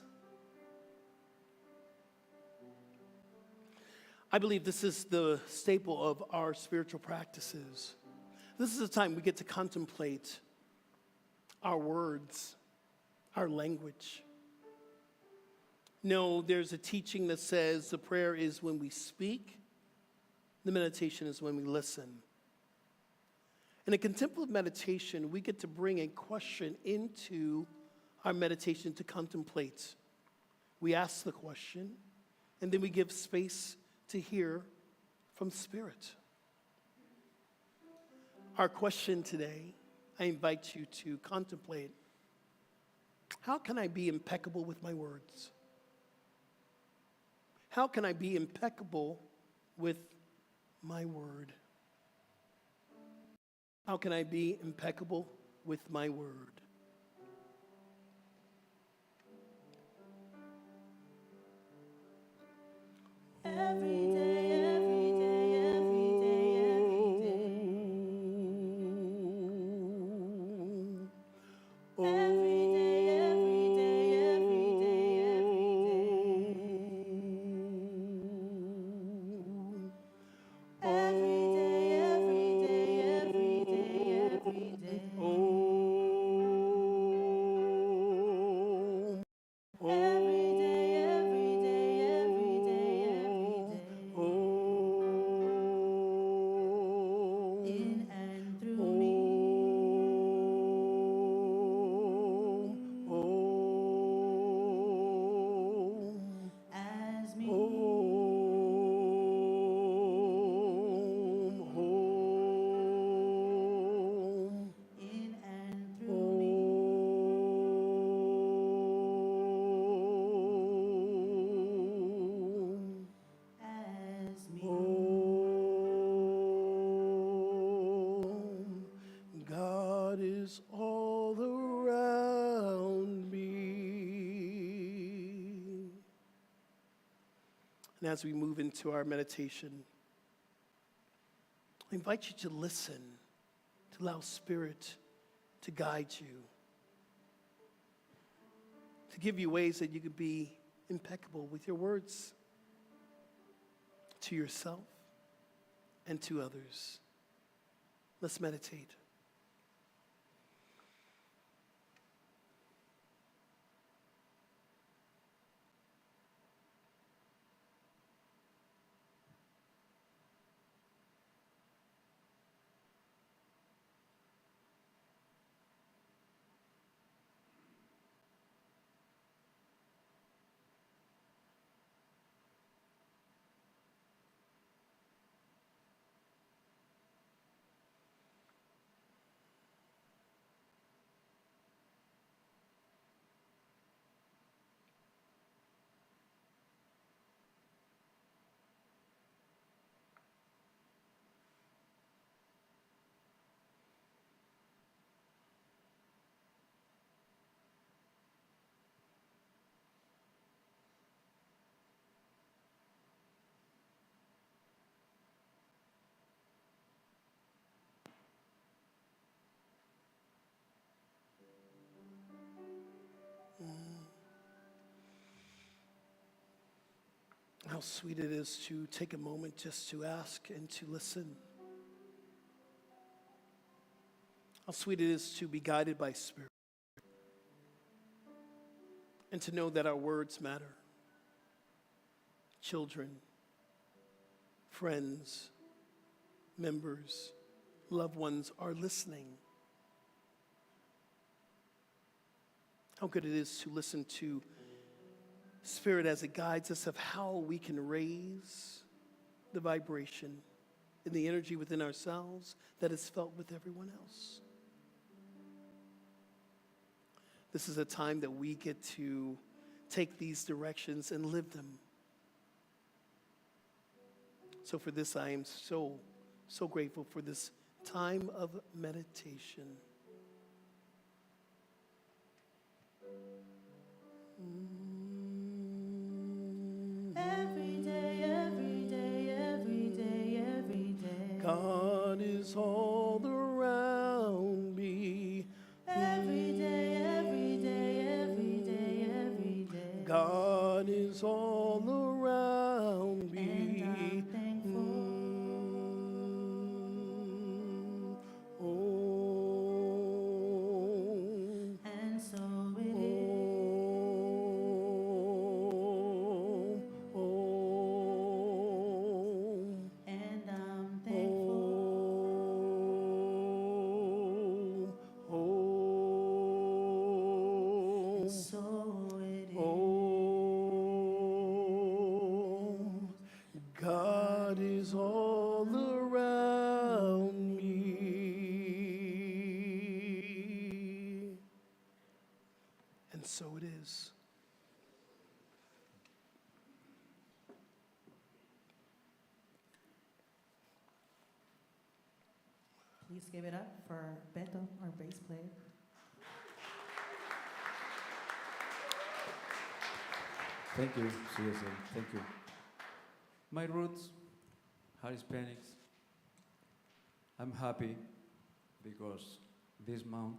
I believe this is the staple of our spiritual practices. This is a time we get to contemplate our words, our language. No, there's a teaching that says the prayer is when we speak, the meditation is when we listen. In a contemplative meditation, we get to bring a question into our meditation to contemplate. We ask the question, and then we give space to hear from Spirit. Our question today, I invite you to contemplate, how can I be impeccable with my words? How can I be impeccable with my word? How can I be impeccable with my word? Every day, every day, every day, every day. Every day, every day, every day, every day. Every day, every day, every day, every day. Every day, every day, every day, every day. In and through me. As me. In and through me. As me. God is all around me. And as we move into our meditation, I invite you to listen, to allow Spirit to guide you, to give you ways that you could be impeccable with your words to yourself and to others. Let's meditate. How sweet it is to take a moment just to ask and to listen. How sweet it is to be guided by Spirit and to know that our words matter. Children, friends, members, loved ones are listening. How good it is to listen to Spirit as it guides us of how we can raise the vibration and the energy within ourselves that is felt with everyone else. This is a time that we get to take these directions and live them. So for this, I am so grateful for this time of meditation. Every day, every day, every day, every day. God is all around me. Every day, every day, every day, every day. God is all around me. And I'm thankful. Oh, And so it is. oh, oh, And I'm thankful. oh, oh, And so it is. oh, God is all around me. And so it is. Please give it up for Beto, our bass player. Thank you, CSL. Thank you. My roots are Hispanics. I'm happy because this month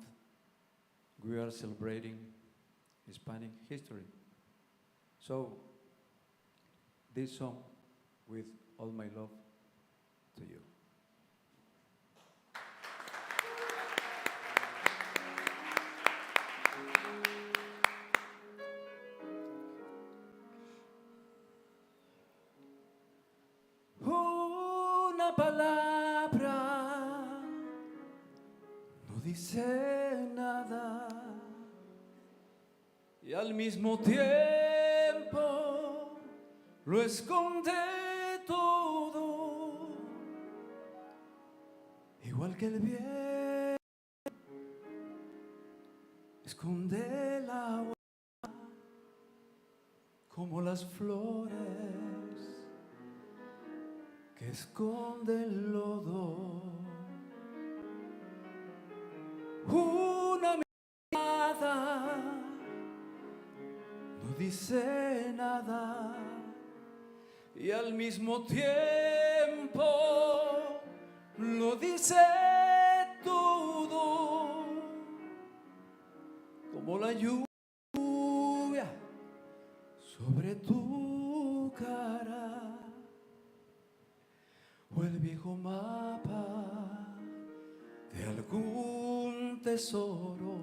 we are celebrating Hispanic history. So, this song, with all my love to you. Una palabra no dice nada y al mismo tiempo lo esconde todo, igual que el viento esconde el agua, como las flores que esconde el lodo. Una mirada no dice nada y al mismo tiempo lo dice todo, como la lluvia sobre tu cara o el viejo mapa de algún tesoro,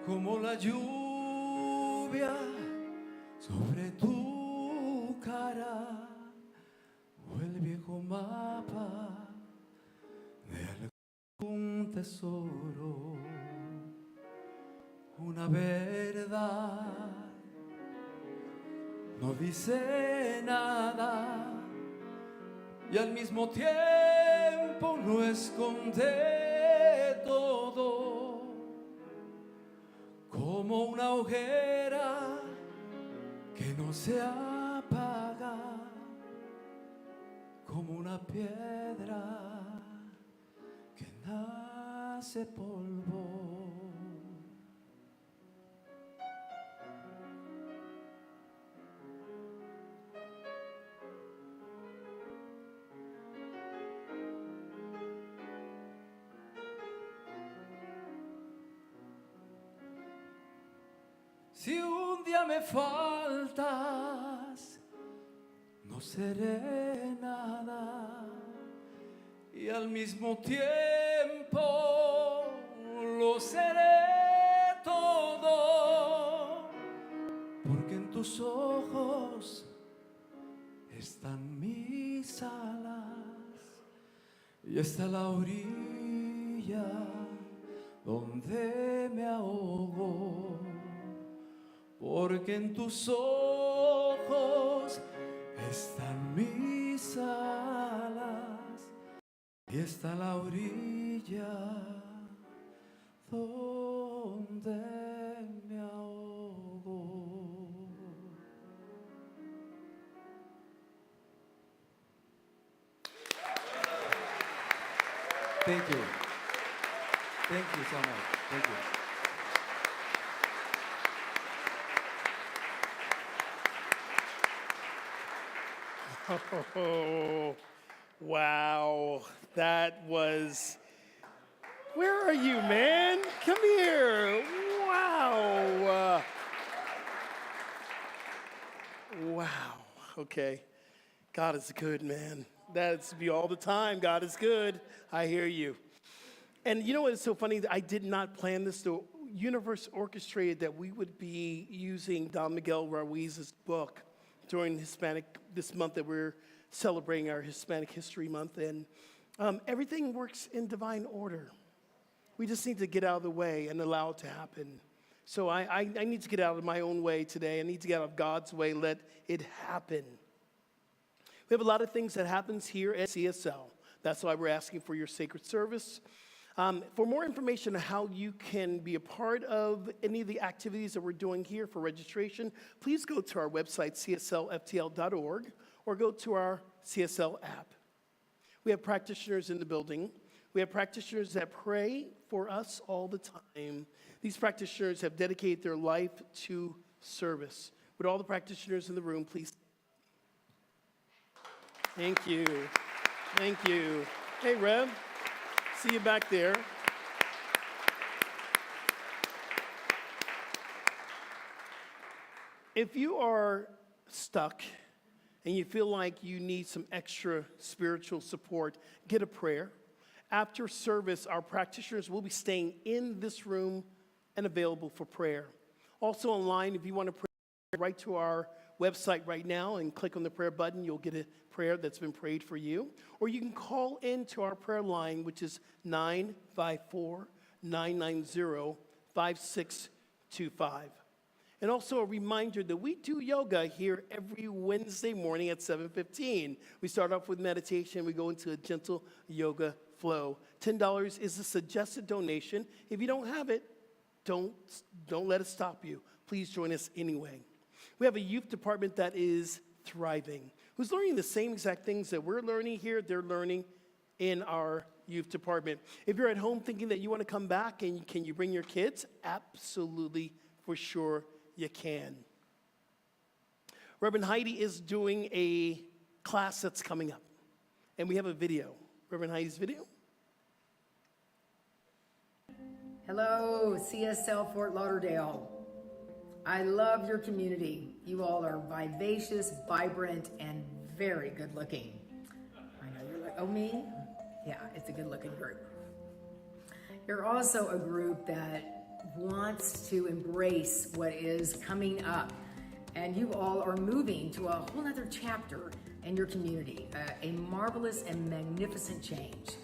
como la lluvia sobre tu cara o el viejo mapa de algún tesoro. Una verdad no dice nada y al mismo tiempo lo esconde todo, como una hoguera que no se apaga, como una piedra que nace polvo. Si un día me faltas, no seré nada. Y al mismo tiempo lo seré todo, porque en tus ojos están mis alas y está la orilla donde me ahogo, porque en tus ojos están mis alas y está la orilla donde me ahogo. Thank you. Thank you so much. Thank you. Oh, wow. That was. Where are you, man? Come here. Wow. Wow. Okay. God is good, man. That's be all the time. God is good. I hear you. And you know what is so funny? I did not plan this. The universe orchestrated that we would be using Don Miguel Ruiz's book during this month that we're celebrating our Hispanic History Month. And everything works in divine order. We just need to get out of the way and allow it to happen. So I need to get out of my own way today. I need to get out of God's way, let it happen. We have a lot of things that happens here at CSL. That's why we're asking for your sacred service. For more information on how you can be a part of any of the activities that we're doing here for registration, please go to our website, cslftl.org, or go to our CSL app. We have practitioners in the building. We have practitioners that pray for us all the time. These practitioners have dedicated their life to service. Would all the practitioners in the room please? Thank you. Thank you. Hey, Rev. See you back there. If you are stuck and you feel like you need some extra spiritual support, get a prayer. After service, our practitioners will be staying in this room and available for prayer. Also online, if you want to pray, right to our website right now and click on the prayer button. You'll get a prayer that's been prayed for you. Or you can call into our prayer line, which is 954-990-5625. And also a reminder that we do yoga here every Wednesday morning at 7:15. We start off with meditation. We go into a gentle yoga flow. $10 is a suggested donation. If you don't have it, don't let it stop you. Please join us anyway. We have a youth department that is thriving, who's learning the same exact things that we're learning here, they're learning in our youth department. If you're at home thinking that you want to come back and can you bring your kids? Absolutely, for sure you can. Reverend Heidi is doing a class that's coming up, and we have a video. Reverend Heidi's video. Hello, CSL Fort Lauderdale. I love your community. You all are vivacious, vibrant, and very good looking. I know you're like, oh, me? Yeah, it's a good looking group. You're also a group that wants to embrace what is coming up. And you all are moving to a whole other chapter in your community, a marvelous and magnificent change.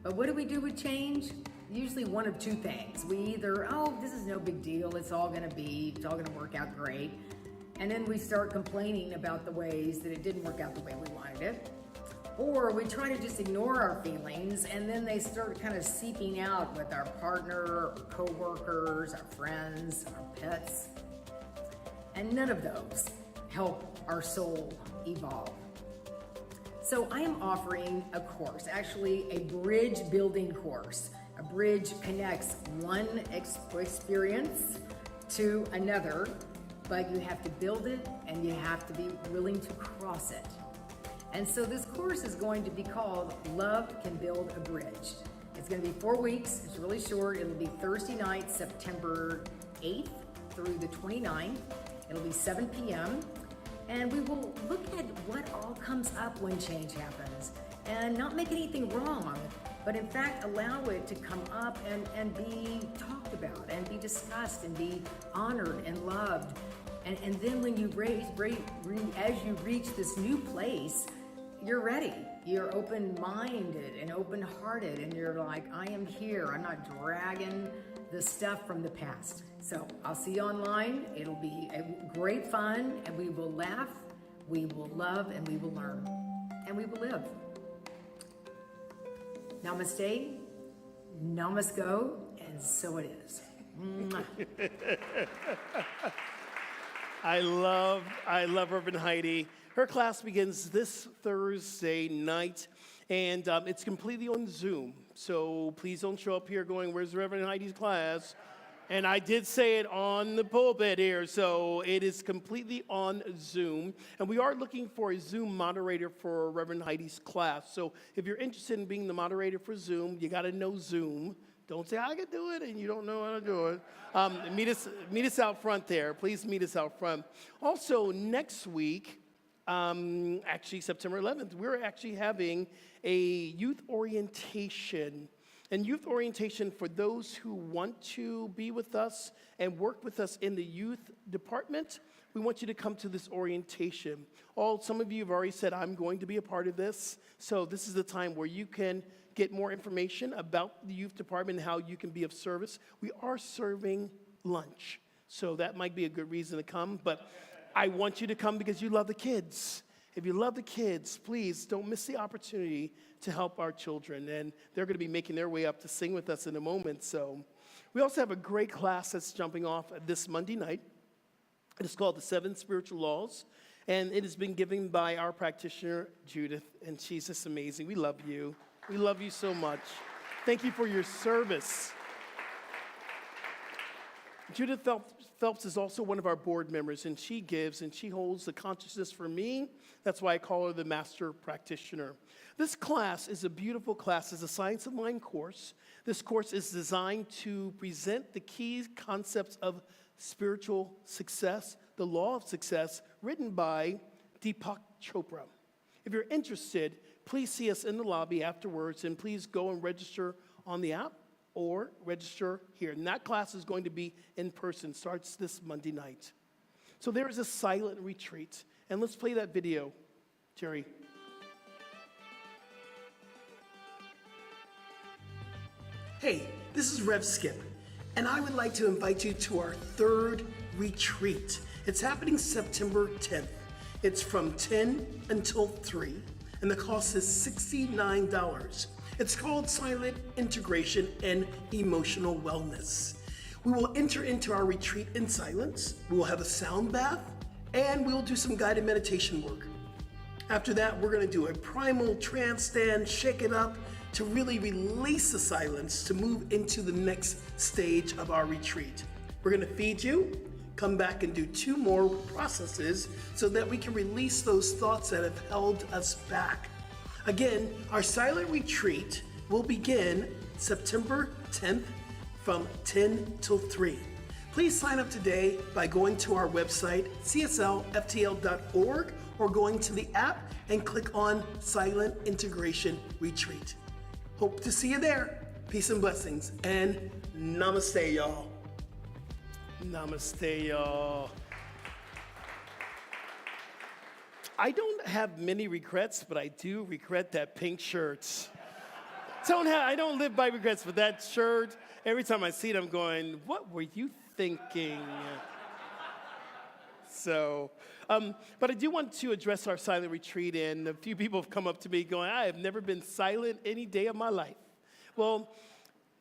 But what do we do with change? Usually one of two things. We either, oh, this is no big deal, it's all gonna work out great. And then we start complaining about the ways that it didn't work out the way we wanted it. Or we try to just ignore our feelings and then they start kind of seeping out with our partner, our coworkers, our friends, our pets. And none of those help our soul evolve. So I am offering a course, actually a bridge building course. A bridge connects one experience to another, but you have to build it and you have to be willing to cross it. And so this course is going to be called Love Can Build a Bridge. It's going to be 4 weeks. It's really short. It'll be Thursday night, September 8th through the 29th. It'll be 7 p.m. And we will look at what all comes up when change happens and not make anything wrong, but in fact allow it to come up and be talked about and be discussed and be honored and loved. And then when you as you reach this new place, you're ready. You're open-minded and open-hearted, and you're like, I am here. I'm not dragging the stuff from the past. So I'll see you online. It'll be a great fun, and we will laugh, we will love, and we will learn, and we will live. Namaste, namasko, and so it is. Mwah. I love Reverend Heidi. Her class begins this Thursday night, and it's completely on Zoom. So please don't show up here going, where's Reverend Heidi's class? And I did say it on the pulpit here, so it is completely on Zoom. And we are looking for a Zoom moderator for Reverend Heidi's class. So if you're interested in being the moderator for Zoom, you got to know Zoom. Don't say, I can do it, and you don't know how to do it. Meet us out front there. Please meet us out front. Also, next week, actually September 11th, we're actually having a youth orientation. And youth orientation for those who want to be with us and work with us in the youth department, we want you to come to this orientation. Some of you have already said, I'm going to be a part of this. So this is the time where you can get more information about the youth department and how you can be of service. We are serving lunch, so that might be a good reason to come. But I want you to come because you love the kids. If you love the kids, please don't miss the opportunity to help our children. And they're going to be making their way up to sing with us in a moment. So we also have a great class that's jumping off this Monday night. It is called the 7 Spiritual Laws. And it has been given by our practitioner, Judith. And she's just amazing. We love you. We love you so much. Thank you for your service. Judith Phelps is also one of our board members, and she gives and she holds the consciousness for me. That's why I call her the master practitioner. This class is a beautiful class. It's a Science of Mind course. This course is designed to present the key concepts of spiritual success, the law of success, written by Deepak Chopra. If you're interested, please see us in the lobby afterwards, and please go and register on the app or register here. And that class is going to be in person, starts this Monday night. So there is a silent retreat. And let's play that video, Jerry. Hey, this is Rev Skip, and I would like to invite you to our 3rd retreat. It's happening September 10th. It's from 10 until 3, and the cost is $69. It's called Silent Integration and Emotional Wellness. We will enter into our retreat in silence. We will have a sound bath, and we will do some guided meditation work. After that, we're going to do a primal trance stand, shake it up, to really release the silence to move into the next stage of our retreat. We're going to feed you, come back and do 2 more processes so that we can release those thoughts that have held us back. Again, our silent retreat will begin September 10th from 10 till 3. Please sign up today by going to our website, cslftl.org, or going to the app and click on Silent Integration Retreat. Hope to see you there. Peace and blessings, and namaste, y'all. Namaste, y'all. I don't have many regrets, but I do regret that pink shirt. I don't live by regrets, but that shirt, every time I see it, I'm going, what were you thinking? But I do want to address our silent retreat, and a few people have come up to me going, I have never been silent any day of my life. Well,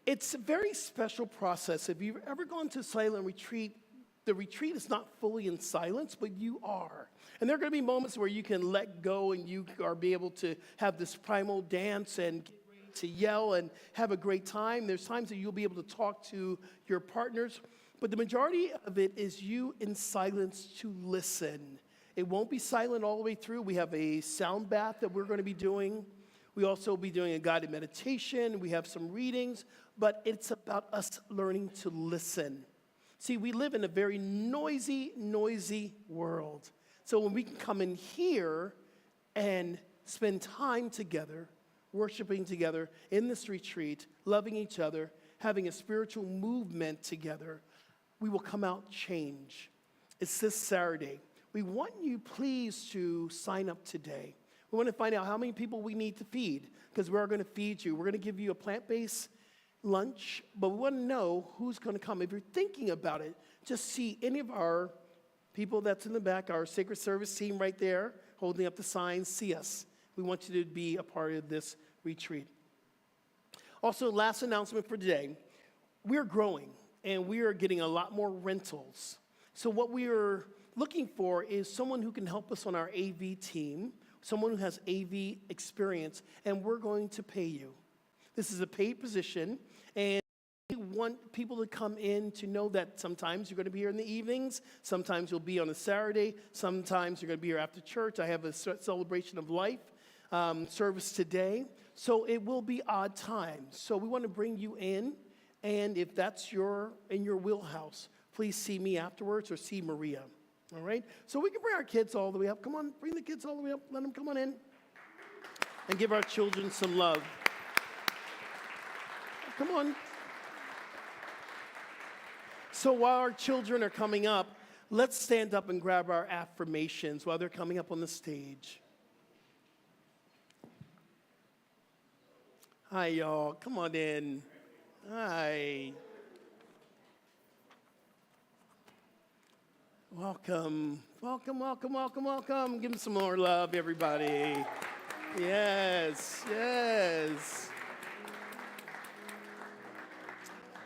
it's a very special process. If you've ever gone to a silent retreat, the retreat is not fully in silence, but you are. And there are going to be moments where you can let go and you are be able to have this primal dance and get ready to yell and have a great time. There's times that you'll be able to talk to your partners, but the majority of it is you in silence to listen. It won't be silent all the way through. We have a sound bath that we're going to be doing. We also will be doing a guided meditation. We have some readings, but it's about us learning to listen. See, we live in a very noisy world. So when we can come in here and spend time together, worshiping together in this retreat, loving each other, having a spiritual movement together, we will come out changed. It's this Saturday. We want you please to sign up today. We want to find out how many people we need to feed, because we are going to feed you. We're going to give you a plant-based lunch, but we want to know who's going to come. If you're thinking about it, just see any of our people that's in the back, our Sacred Service team right there, holding up the signs, see us. We want you to be a part of this retreat. Also, last announcement for today, we're growing, and we are getting a lot more rentals. So what we are looking for is someone who can help us on our AV team, someone who has AV experience, and we're going to pay you. This is a paid position, and we want people to come in to know that sometimes you're going to be here in the evenings, sometimes you'll be on a Saturday, sometimes you're going to be here after church. I have a celebration of life service today, so it will be odd times. So we want to bring you in, and if that's in your wheelhouse, please see me afterwards or see Maria. All right? So we can bring our kids all the way up. Come on, bring the kids all the way up. Let them come on in and give our children some love. Come on. So while our children are coming up, let's stand up and grab our affirmations while they're coming up on the stage. Hi, y'all. Come on in. Hi. Welcome. Welcome, welcome, welcome, welcome. Give them some more love, everybody. Yes, yes.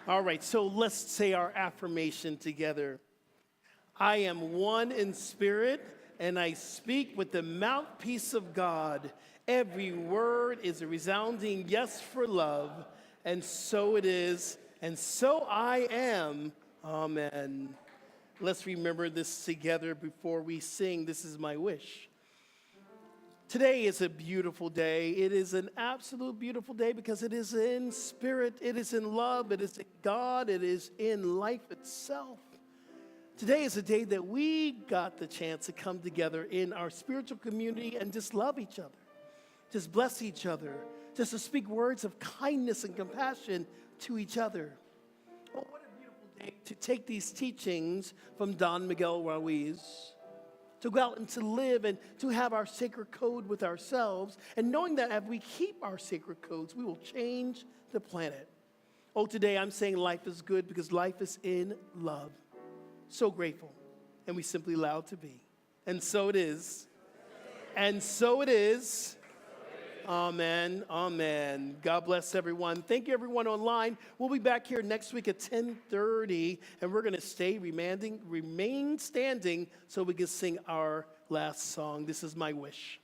All right, so let's say our affirmation together. I am one in spirit, and I speak with the mouthpiece of God. Every word is a resounding yes for love, and so it is, and so I am. Amen. Let's remember this together before we sing, This Is My Wish. Today is a beautiful day. It is an absolute beautiful day because it is in spirit, it is in love, it is in God, it is in life itself. Today is a day that we got the chance to come together in our spiritual community and just love each other, just bless each other, just to speak words of kindness and compassion to each other. Oh, what a beautiful day to take these teachings from Don Miguel Ruiz, to go out and to live and to have our sacred code with ourselves, and knowing that if we keep our sacred codes, we will change the planet. Oh, today I'm saying life is good because life is in love. So grateful, and we simply allow it to be. And so it is. And so it is. Amen, amen. God bless everyone. Thank you, everyone online. We'll be back here next week at 10:30, and we're going to remain standing so we can sing our last song. This is my wish.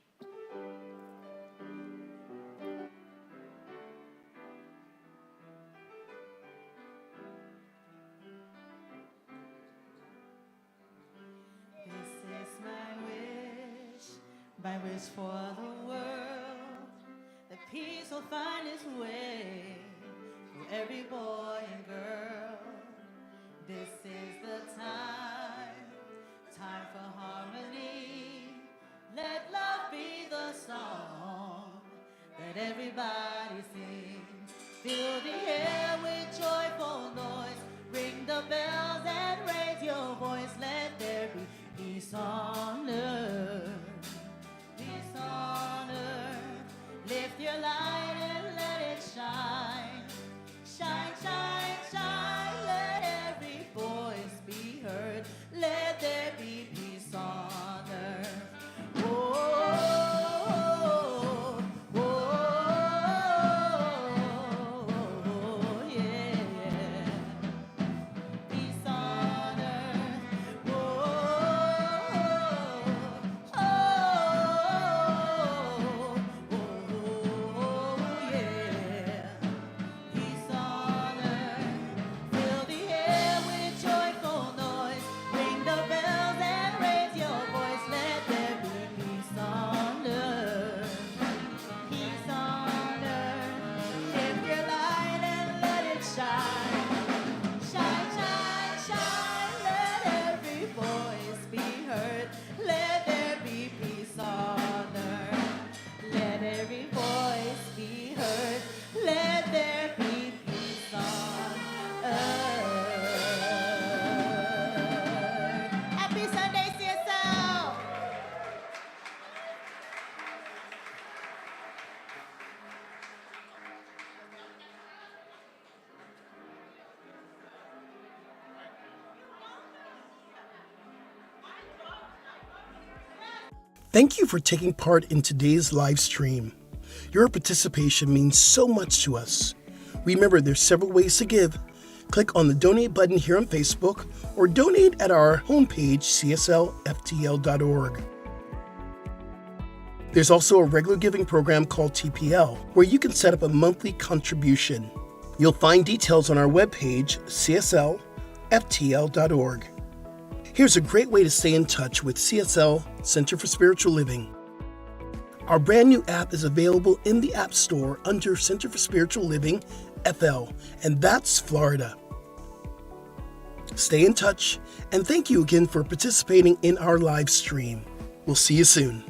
This is my wish for the world. That peace will find its way for every boy and girl. This is the time for harmony. Let love be the song that everybody sings. Fill the air with joyful noise. Ring the bells and raise your voice. Let there be peace on earth. Peace on earth. Lift your light and let it shine. Shine, shine, shine. Let every voice be heard. Let there be peace on earth. Oh, oh, oh, yeah. Peace on earth. Oh, Thank you for taking part in today's live stream. Your participation means so much to us. Remember, there's several ways to give. Click on the donate button here on Facebook or donate at our homepage, cslftl.org. There's also a regular giving program called TPL, where you can set up a monthly contribution. You'll find details on our webpage, cslftl.org. Here's a great way to stay in touch with CSL Center for Spiritual Living. Our brand new app is available in the App Store under Center for Spiritual Living, FL, and that's Florida. Stay in touch, and thank you again for participating in our live stream. We'll see you soon.